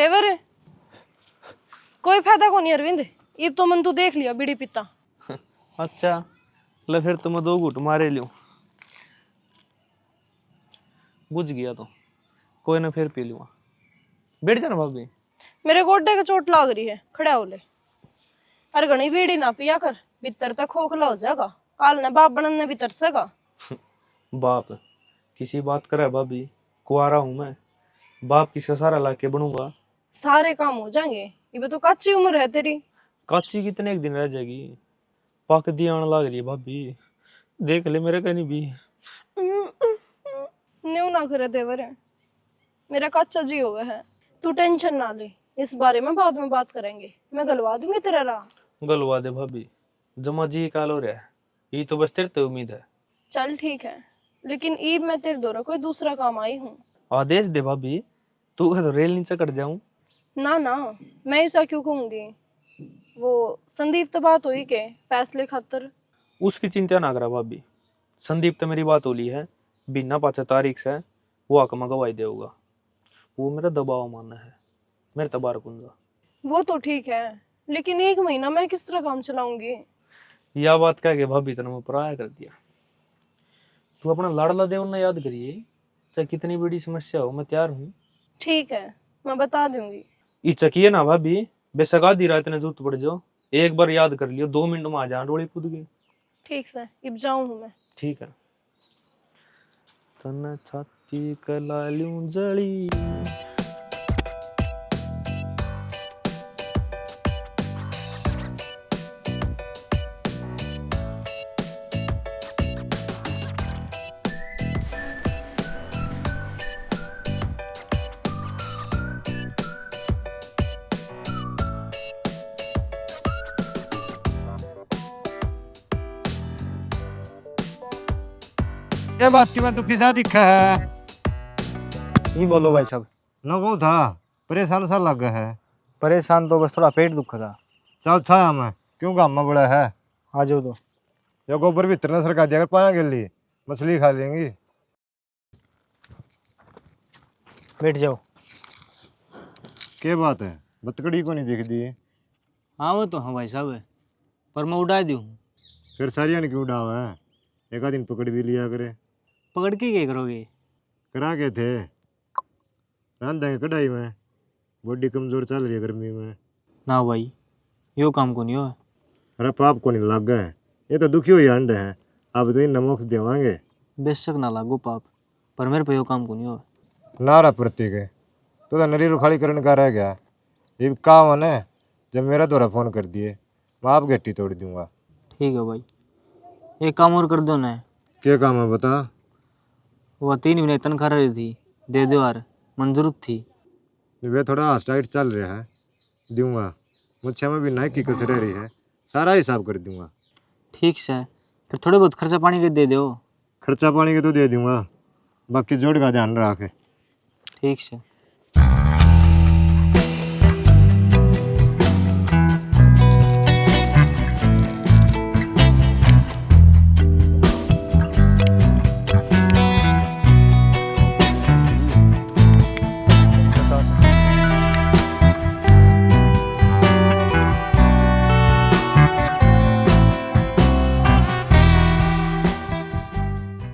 देवर कोई फायदा को नहीं अरविंद, इब तो मन तू देख लिया बीड़ी पीता। अच्छा ले फिर तो मैं 2 घूंट मारे लूं। बुझ गया तो कोई ना, फिर पी लूंगा। बैठ जाना भाभी। मेरे गोड्डे के चोट लग रही है, खड़ा हो ले। अरे घनी बीड़ी ना पिया कर, भीतर तक खोखला हो जाएगा, काल ने बाप बनने भी तरसेगा। बाप किसी बात करे भाभी, कुआरा हूं मैं, बाप किसका सारा लाके बनूंगा। सारे काम हो जाएंगे, ये तो कच्ची उम्र है तेरी। काची कितने एक दिन रह जाएगी, पक दी आने लग रही है भाभी, देख ले मेरे कहीं भी। न्यू ना करे देवर है, मेरा कच्चा जी हुआ है। तू टेंशन ना ले, इस बारे में बाद में बात करेंगे, मैं गलवा दूंगी तेरा राह। गलवा दे भाभी, जमा जी काल हो रहा है, ये तो बस तेरे तो उम्मीद है। चल ठीक है, लेकिन ईब मैं तेरे दौरा कोई दूसरा काम आई हूँ। आदेश दे भाभी, तू तो रेल नीचे कट जाऊं। ना ना, मैं ऐसा क्यों कहूंगी। वो संदीप तो बात हुई के फैसले खातर। उसकी चिंता ना करा भाभी, संदीप तो मेरी बात होली है, बिना 5 तारीख से वो आकमा गवाही देगा। वो मेरा दबाव मानना है, मेरे तबार कुंजा। वो तो ठीक है, लेकिन 1 महीना मैं किस तरह काम चलाऊंगी। यह बात कह के भाभी तने मैं पराया कर दिया। तू अपना लाडला देव ना याद करिए, चाहे कितनी बड़ी समस्या हो मैं तैयार हूँ। ठीक है, मैं बता दूंगी। ये चकिए ना भाभी, बेशक आधी रात ने जरूरत पड़ जाओ, एक बार याद कर लियो, 2 मिनट में आ जा रोड़ी कूद गई। ठीक से, अब जाऊं हूं मैं। ठीक है। तन छाती कलालूं जड़ी। ये बात की मैं दुखी सा दिखा है। ही बोलो भाई साहब। न वो था परेशान सा लग है। परेशान तो बस थोड़ा पेट दुख था। चल छाया मैं क्यों काम में बड़ा है। आ जाओ तो। ये गोबर भी इतना सरका दिया कर पाया के लिए मछली खा लेंगी। बैठ जाओ। क्या बात है, बतकड़ी को नहीं दिख दी। हाँ वो तो हाँ भाई साहब, पर मैं उड़ा दूँ। फिर सारिया ने क्यों डावा है, एक आध दिन पकड़ भी लिया करे। पकड़ के क्या करोगे? करा के थे रांध देंगे कढ़ाई में, बॉडी कमजोर चल रही है गर्मी में। ना भाई, यो काम को नहीं हो। अरे पाप को नहीं लग गए, ये तो दुखी हुई अंड है, अब तो इन नमक देवांगे। बेशक ना लागो पाप, पर मेरे पे यो काम को नहीं हो। नारा प्रतीक है तो नरी रुखाड़ी करने का रह गया। ये काम है ना, जब मेरा दौरा फोन कर दिए मैं आप गट्टी तोड़ दूंगा। ठीक है भाई, एक काम और कर दो ना। क्या काम है बता। वो 3 महीने तनख्वाह रही थी, दे दो यार, मंजूर थी। वे थोड़ा टाइट चल रहा है, दूंगा। मुझे में भी नाइक की कसर रही है, सारा हिसाब कर दूंगा। ठीक से, फिर थोड़े बहुत खर्चा पानी के दे दो। खर्चा पानी के तो दे दूंगा, बाकी जोड़ का ध्यान रखे। ठीक से।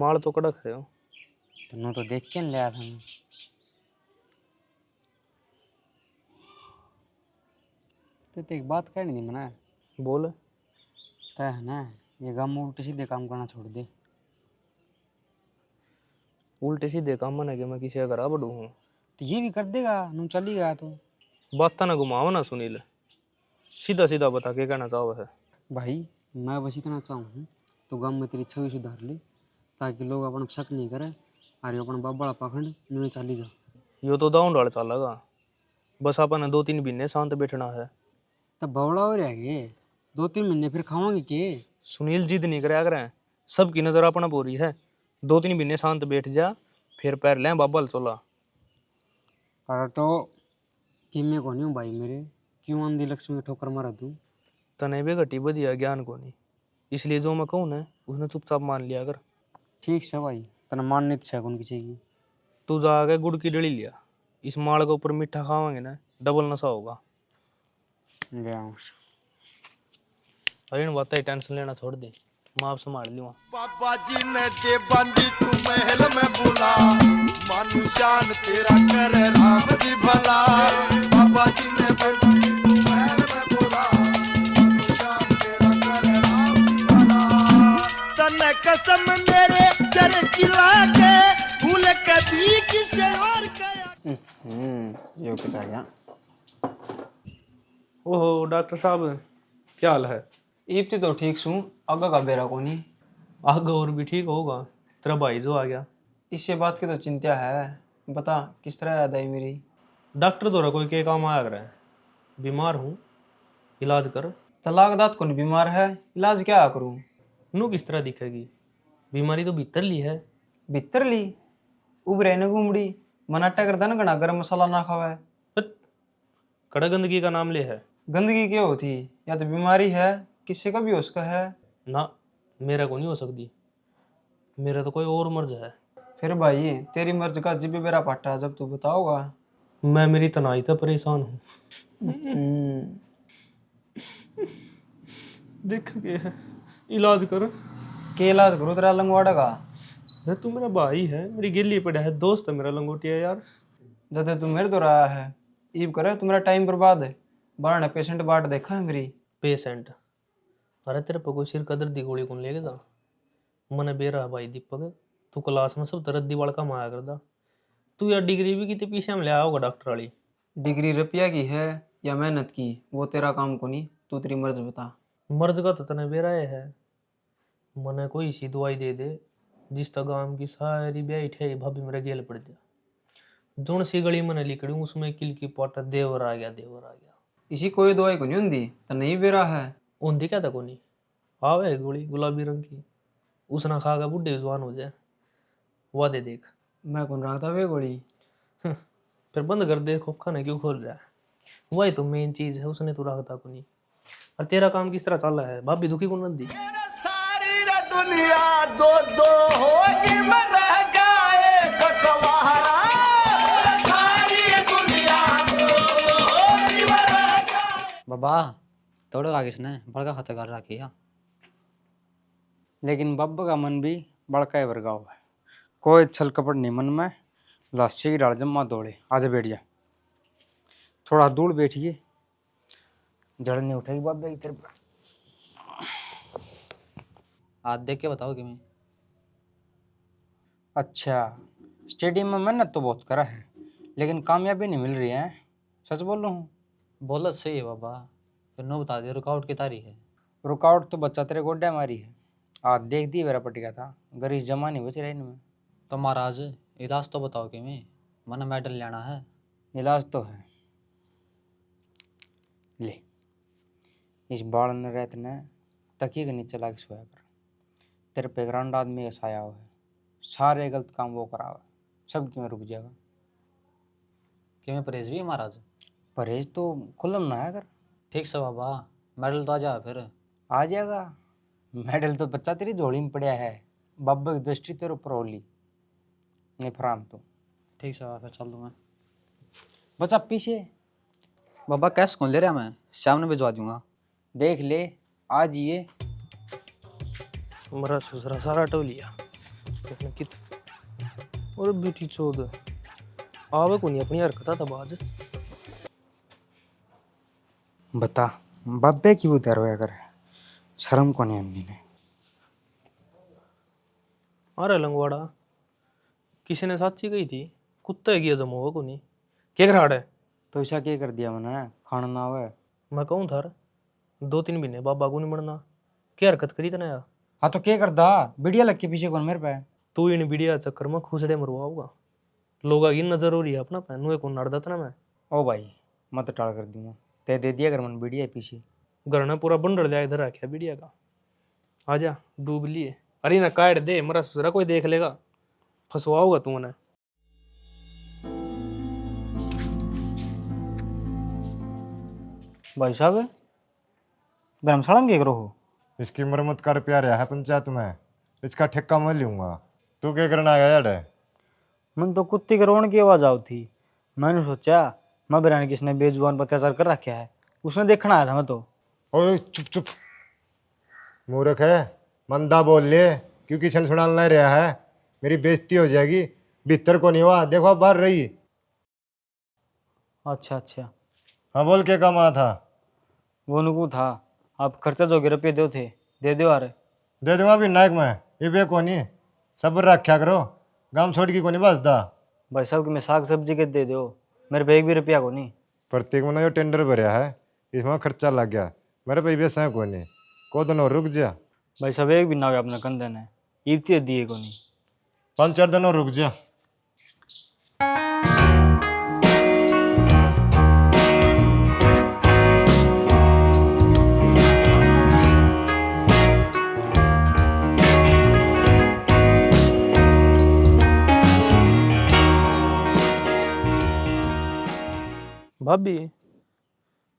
माल तो कड़क है हो। तुम तो देख के लिया था। तो एक बात कहनी थी मना। बोल। तय है ना, ये गाँव में उल्टे सीधे काम करना छोड़ दे। उल्टे सीधे काम मन है कि मैं किसी का घरा बढ़ू हूँ। तो ये भी कर देगा, नू चली गया तो। बात ना घुमाओ ना सुनील, सीधा सीधा बता के कहना चाहो है। भाई मैं बस इतना चाहूँ तो गाँव में तेरी छवि सुधार ली, ताकि लोग अपन शक नहीं करे अरे अपन बाबा पाखंड न्यू चाली जा। यो तो दाउन डाल चलेगा, बस अपन 2-3 महीने शांत बैठना है। तब बवड़ा हो रहा है, 2-3 महीने फिर खावांगे के। सुनील जिद नहीं कराया करें, सबकी नजर अपना पूरी है। 2-3 महीने शांत बैठ जा, फिर पैर लें बाबा चोला। पर तो किमे को नहीं हूँ भाई मेरे, क्यों आंधी लक्ष्मी ठोकर मारा तू। तने भी घटी बढ़िया ज्ञान को नहीं, इसलिए जो मैं कहूँ ना उसने चुपचाप मान लिया कर। ठीक से भाई, तना मानने तो कौन किसी की। तू जाके गुड़ की डली लिया, इस माल के ऊपर मीठा खावांगे ना, डबल नशा होगा। ले आऊँ। अरे इन बात है, टेंशन लेना छोड़ दे, मैं आप संभाल लूँगा। बाबा जी ने दे बंदी तू महल में बुला, मानु शान तेरा करे राम जी भला। बाबा जी ने बंदी तू महल में बुला, मानु शान तेरा करे राम जी भला। तने कसम मेरे सर किला के, भूल कभी किसे और कया। ये कितना गया? ओहो डॉक्टर साहब, क्या हाल है? ईप्ति तो ठीक छूँ, आगा का बेरा को नहीं। आगे और भी ठीक होगा, तेरा भाई जो आ गया। इससे बात की तो चिंता है, बता किस तरह याद आई मेरी? डॉक्टर द्वारा कोई के काम आया कर है, बीमार हूँ, इलाज कर। तलाक दात कौन बीमार है, इलाज क्या करूँ? नू किस तरह दिखेगी, बीमारी तो भीतर ली है। भीतर ली उबरे न घूमड़ी, मनाटा कर दन गना गरम मसाला ना खावा। कड़ा गंदगी का नाम ले है। गंदगी क्यों होती, या तो बीमारी है, किसी का भी उसका है ना, मेरा को नहीं हो सकती, मेरा तो कोई और मर्ज है। फिर भाई तेरी मर्ज का जिब मेरा पाटा, जब तू बताओगा। मैं मेरी तनाई से परेशान हूँ। देख के है, इलाज कर। के इलाज करो तेरा लंगवाड़ा का? अरे तू मेरा भाई है, मेरी गिल्ली पड़ा है, दोस्त है मेरा लंगोटिया यार। जब तू मेरे दो रहा है, ईब करे तुम्हारा टाइम बर्बाद है। बारह पेशेंट बाट देखा है मेरी। पेशेंट? अरे तेरे पर कोई सिर का दर्द की गोली कौन लेके जा, मने बेरा भाई दीपक, तू क्लास में सब तरह दीवार का माया करदा। तू यार डिग्री भी कितने पीछे में ले आया होगा डॉक्टर वाली। डिग्री रुपया की है या मेहनत की, वो तेरा काम को नहीं, तू तेरी मर्ज बता। मर्ज का तो तने बेरा है, मने कोई इसी दवाई दे दे जिस तक गांव की सारी ब्याह ठे भाभी मेरे गेल पड़ जा। जोन सी गली मैंने लिखड़ी उसमें किल की पाटा देवर आ गया, देवर आ गया। इसी कोई दवाई को नहीं होंगी तो नहीं बेरा है। ऊंधी क्या था कोनी, आवे गोली गुलाबी रंग की, उसना खा कर बुढ़े जवान हो जाए, वादे देख। मैं कौन रहा था वे गोली? फिर बंद कर दे, खोप खाने क्यों खोल रहा है? वही तो मेन चीज है, उसने तो रखता को नहीं। और तेरा काम किस तरह चल रहा है, भाभी दुखी को न दी। सारी रे दुनिया दो दो होगी, मैं रह गया एक कवारा। सारी दुनिया दो दो होगी, मैं रह गया। बाबा तोड़े का किसने बड़का खतर कर रखी है। लेकिन बब्बा का मन भी बड़का ही वर्गा हुआ है, कोई छल कपट नहीं मन में। लाशी की डाल जम्मा दौड़े, आज बैठ जा, थोड़ा दूर बैठिए, जड़ नहीं उठेगी बाबे की तरफ। आज देख के बताओ कि मैं। अच्छा, स्टेडियम में मेहनत तो बहुत करा है, लेकिन कामयाबी नहीं मिल रही है, सच बोल रहा हूँ। बोलत सही है बाबा, फिर नो बता दे रुकावट की तारीख है। रुकावट तो बच्चा तेरे गोड्या मारी है, आज देख दी मेरा पटिया था, गरीब जमा नहीं बच रहा इनमें। तो महाराज इलाज तो बताओ कि मैं, मना मेडल लेना है। इलाज तो है, ले इस बाल ने रहते ने तकिए के नीचे ला के सोया कर। तेरे पे ग्रांड आदमी का साया हुआ है, सारे गलत काम वो करा हुआ है, सब क्यों रुक जाएगा। कि मैं परहेज भी है महाराज? परहेज तो खुल्लम ना है कर। ठीक से बाबा, मेडल तो आ जा फिर। आ जाएगा, मेडल तो बच्चा तेरी झोली में पड़ा है, बाबा की दृष्टि तेरे ऊपर होली नहीं फराम तो। ठीक से बाबा, फिर चल दूँ मैं। बच्चा पीछे बाबा कैश कौन ले रहा, मैं शाम में भिजवा दूंगा। देख ले, आज ये मेरा ससुरा सारा टो लिया कित। और बेटी चोद आवे को नहीं, अपनी हरकत था बाज। बता बाबे की उधर होया कर, शर्म को नहीं आंदी ने। अरे लंगवाड़ा, किसी ने साची गई थी, कुत्ता है गया जमो को नहीं, क्या घराड़ है? तो ऐसा क्या कर दिया मैंने, खाना ना हुआ। मैं कहूँ थार 2-3 महीने बाबा को नहीं बढ़ना, क्या हरकत करी तना यार। हाँ तो क्या करदा, बिड़िया लग के पीछे कौन मेरे पे। तू इन बीड़िया चक्कर में खुसड़े मरवाऊगा, लोग की नजर हो रही है अपना पैनू को नड़ देता ना मैं। ओ भाई मत टाल कर दूंगा, ते दे दिया कर मन बिड़िया पीछे। घर ने पूरा बंडर दिया इधर रखा बीड़िया का, आजा डूब लिए। अरे ना काट दे, मेरा ससुरा कोई देख लेगा, फंसवाओगा तू उन्हें। भाई साहब धर्मशाला में क्या करो हो? इसकी मरम्मत कर प्यार है पंचायत में, इसका ठेका मैं लूंगा। तू क्या करना आया यार? मन तो कुत्ती के रोने की आवाज आई थी, मैंने सोचा माँ बिरान किसने बेजुबान पर अत्याचार कर रखा है, उसने देखना आया था मैं तो। ओए चुप चुप, मूर्ख है, मंदा बोल ले, क्यों किशन सुनाल नहीं रहा है, मेरी बेइज्जती हो जाएगी। भीतर को नहीं हुआ, देखो बाहर रही। अच्छा अच्छा, हाँ बोल, के काम आया था? वो नुकू था, आप खर्चा जो रुपये दो थे, दे दो यार। दे दूंगा भी नायक मैं, ये बे कोनी, सब्र रखा करो, गांव छोड़ के कोनी बसदा। भाई साहब कि मैं साग सब्जी के दे दो, मेरे पे एक भी रुपया को नहीं। प्रत्येक महीना जो टेंडर भरया है इसमें खर्चा लग गया, मेरे पे पैसा है कोनी, को दिन और रुक जा। भाई साहब एक भी ना हो अपने कंधे ने, ईबती दिए को नहीं। 5-4 दिन और रुक जा। भाभी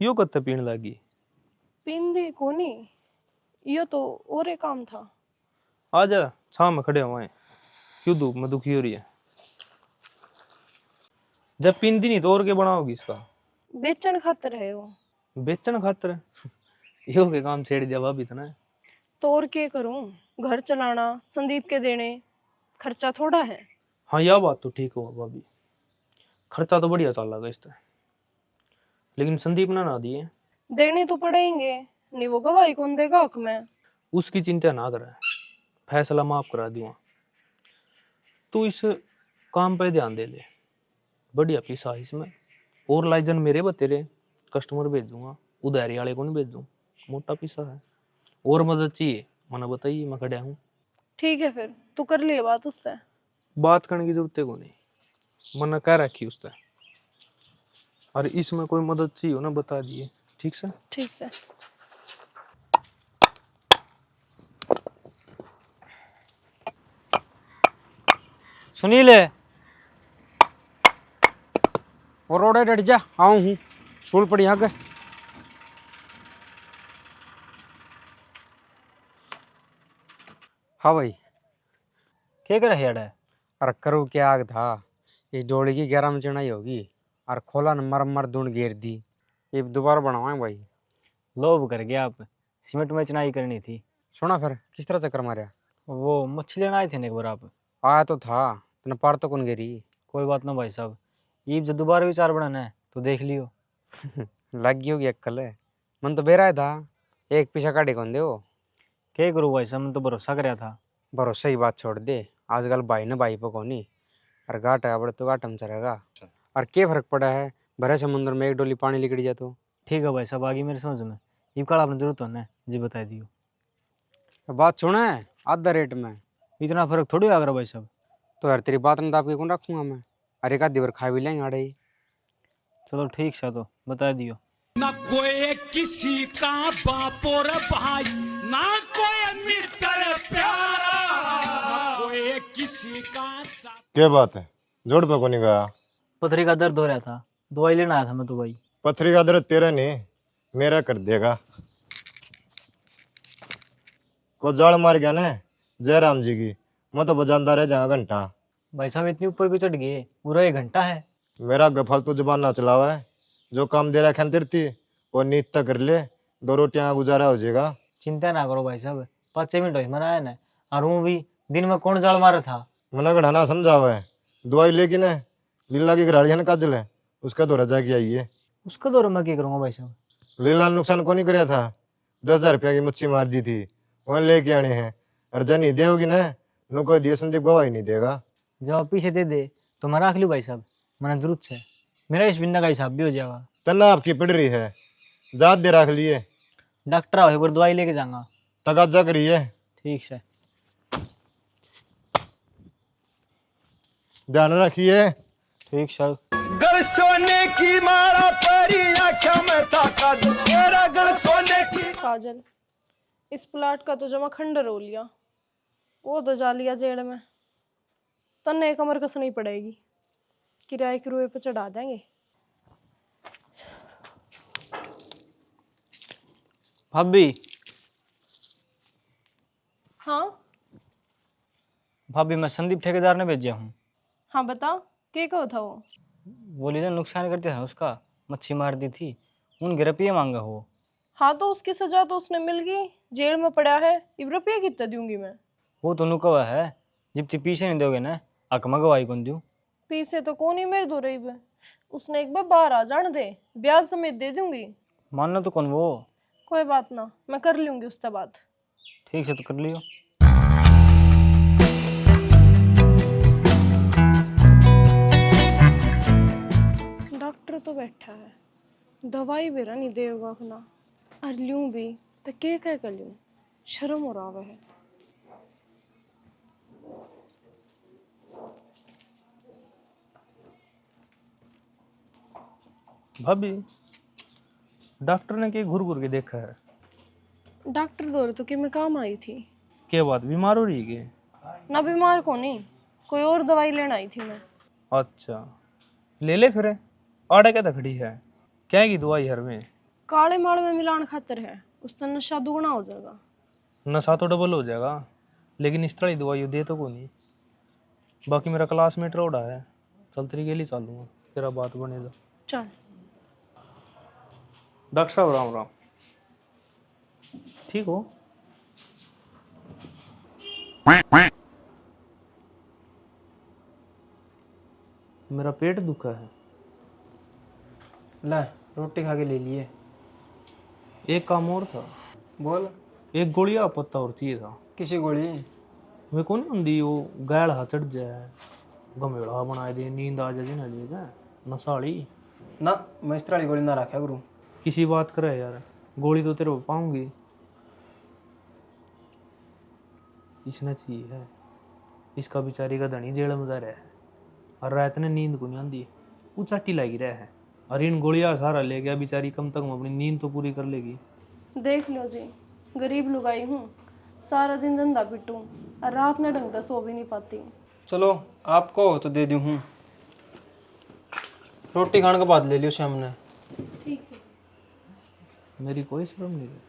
यो कत्ते पीण लागी? पिंदी कोनी, यो तो और एक काम था। आजा, छाव में खड़े हुए हैं, क्यों धूप में दुखी हो रही है? जब पींदी नहीं तो और क्या बनाओगी इसका? बेचन खातर है वो। बेचन खातर? यो के काम छेड़ दिया भाभी तो ना। तो और क्या करूं, घर चलाना, संदीप के देने, खर्चा थोड़ा है। हाँ यह बात तो ठीक हो भाभी, खर्चा तो बढ़िया चल रहा इस तरह, लेकिन संदीप ने ना दिए। देने तो पड़ेंगे, नहीं वो गवाही कौन देगा हक में। उसकी चिंता ना करे, फैसला माफ करा दूंगा। तू इस काम पे ध्यान दे ले, बढ़िया पीसा है इसमें, और लाइजन मेरे बतेरे कस्टमर भेज दूंगा, उधारी वाले को नहीं भेज दूं, मोटा पीसा है। और मदद चाहिए मना बताइए, मैं खड़ा हूँ। ठीक है फिर तू कर लिए बात उससे। बात करने की जरूरत को नहीं, मना कह रखी उससे, और इसमें कोई मदद चाहिए हो ना बता दिए, ठीक से? ठीक से। सुनील और रोड़े डट जा, आऊँ हूँ, सूल पड़ी आगे। हाँ भाई, क्या कर रहे है? अरे करूँ क्या आग था, ये जोड़ी की 11 में चढ़ाई होगी, और खोला न मर ढूंढ घेर दी, ये दोबारा बनवाए भाई। लोभ कर गया आप, सीमेंट में चनाई करनी थी। सुना फिर किस तरह चक्कर मारा? वो मछली लेना आए थे ना एक बार आप। आया तो था, तने पार तो कौन गिरी। कोई बात ना भाई साहब, ईब जब दोबारा विचार बनाना है तो देख लियो। लग गई होगी अक्कल है, मन तो बेरा था, एक पीछा काटे कौन दे वो। क्या करूँ भाई साहब, मन तो भरोसा कराया था। भरोसा ही बात छोड़ दे, आजकल भाई ने भाई पे कोनी, और घाट है बड़े तो घाट हम चलेगा। और क्या फर्क पड़ा है, भरे समुद्र में एक डोली पानी लिकड़ी जाए तो। ठीक है भाई साहब, आगे मेरे समझ में, ईब काल आपने जरूरत होना है जी, बता दियो। बात सुना है, आधा रेट में इतना फर्क थोड़ी आ रहा भाई साहब। तो यार तेरी बात दाब के कौन रखूंगा मैं, अरे का दिवर खा भी लेंगे आड़े ही। चलो ठीक है, तो बता दियो। ना कोई किसी का बाप और भाई, ना कोई मित्र प्यारा, ना कोई किसी का। क्या बात है, जोड़ पे को नहीं गया? पथरी का दर्द हो रहा था, दवाई लेना आया था मैं तो भाई। पथरी का दर्द तेरा नहीं मेरा कर देगा। को जाड़ मार गया ना जयराम जी की, मैं तो बजानदा रह जाऊंगा घंटा। भाई साहब इतनी ऊपर भी चढ़ गए, पूरा 1 घंटा है। मेरा फालतू जुबान ना चलावा है, जो काम दे रखा तेरती वो नीत तक कर ले, 2 रोटियां गुजारा हो जाएगा। चिंता ना करो भाई साहब, 5 मिनट हो मना है ना, और वो भी दिन में कौन जाल मारा था। मना घड़ाना समझावा है, दवाई लेकिन है लीला की घराड़ी है ना काजल है, उसका दौरा जाके आइए। उसका दौरा मैं क्या करूंगा भाई साहब? लीला ने नुकसान को नहीं कराया था, 10,000 रुपया की मच्छी मार दी थी, वह लेके आने हैं, अर्जा नहीं देगी ना नुको दिए संदीप गवाही नहीं देगा। जब आप पीछे दे दे तो मैं रख लूँ भाई साहब, मैंने जरूरत से, मेरा इस बिंदा का हिसाब भी हो जाएगा। तना आपकी पड़ रही है, जात दे रख लिए, डॉक्टर आओ एक बार दवाई लेके जाऊंगा। तगाजा करिए। ठीक है, ध्यान रखिए। ठीक सर। घर सोने की मारा परी आँखों में ताकत, तेरा घर सोने की। काजल, इस प्लाट का तो जमा खंडर हो लिया, वो तो जा लिया जेल में, तन्ने कमर कसनी पड़ेगी, किराए के रुए पे चढ़ा देंगे। भाभी, हाँ भाभी मैं संदीप ठेकेदार ने भेजा हूँ। हाँ बता, क्या कहो था वो? वो लीला नुकसान करते थे उसका, मच्छी मार दी थी, उन रुपये मांगा हो। हाँ तो उसकी सजा तो उसने मिल गई, जेल में पड़ा है, अब रुपया कितना दूंगी मैं? वो तो नुकवा है, जब ती पीछे नहीं दोगे ना अकमा गवाही कौन दूँ। पीछे तो कौन ही मेरे दो रही है, उसने एक बार बाहर आ जाने दे, ब्याज समेत दे दूंगी। मानना तो कौन वो। कोई बात ना, मैं कर लूंगी उससे बात। ठीक से तो कर लियो। डॉक्टर तो बैठा है, दवाई भी नहीं देगा अपना, और लूं भी तो क्या क्या कर लूं, शर्म हो रहा है। भाभी, डॉक्टर ने के घूर घूर के देखा है? डॉक्टर दौरे तो कि मैं काम आई थी। क्या बात, बीमार हो रही है क्या? ना बीमार को नहीं, कोई और दवाई लेने आई थी मैं। अच्छा, ले ले फिर। आड़ा क्या खड़ी है, क्या की दवाई हर में? काले माल में मिलान खातर है, उसका नशा दुगना हो जाएगा। नशा तो डबल हो जाएगा, लेकिन इस तरह की दवाई दे तो को नहीं। बाकी मेरा क्लासमेट रोड़ा है, चल तेरी गेली चालूंगा, तेरा बात बनेगा। चल। डॉक्टर साहब राम राम। ठीक हो? मेरा पेट दुखा है। ला रोटी खा के ले लिए। एक काम और था। बोल। एक गोलियां पत्ता और चाहिए था। किसी गोली? वे कौन होंगी वो गैल हा चढ़ जाए, गमेड़ा बना दे, नींद आ जाए ना लिए क्या नसाड़ी। ना मैं इस तरह की गोली ना रखा करूँ। किसी बात करे यार, गोली तो तेरे को पाऊंगी। इसने चाहिए है, इसका बेचारी का धनी जेल में जा रहा है, और रात ने नींद को नहीं आती, वो चाटी लगी रहा है, और इन गोलियां सारा ले गया बेचारी, कम तक अपनी नींद तो पूरी कर लेगी। देख लो जी, गरीब लुगाई हूँ, सारा दिन धंधा पिटूं और रात में ढंग से सो भी नहीं पाती। चलो आपको तो दे दूँ हूँ, रोटी खाने के बाद ले लियो शाम ने। ठीक है। मेरी कोई शर्म नहीं है।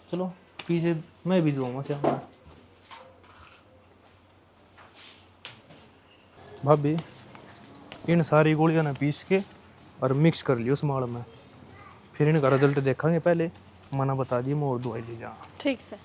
चलो पीछे मैं भी जाऊँगा से। भाभी, इन सारी गोलियां ना पीस के और मिक्स कर लियो उस माल में, फिर इनका रिजल्ट देखेंगे। पहले मना बता दी, मैं और दवाई ले जा। ठीक से।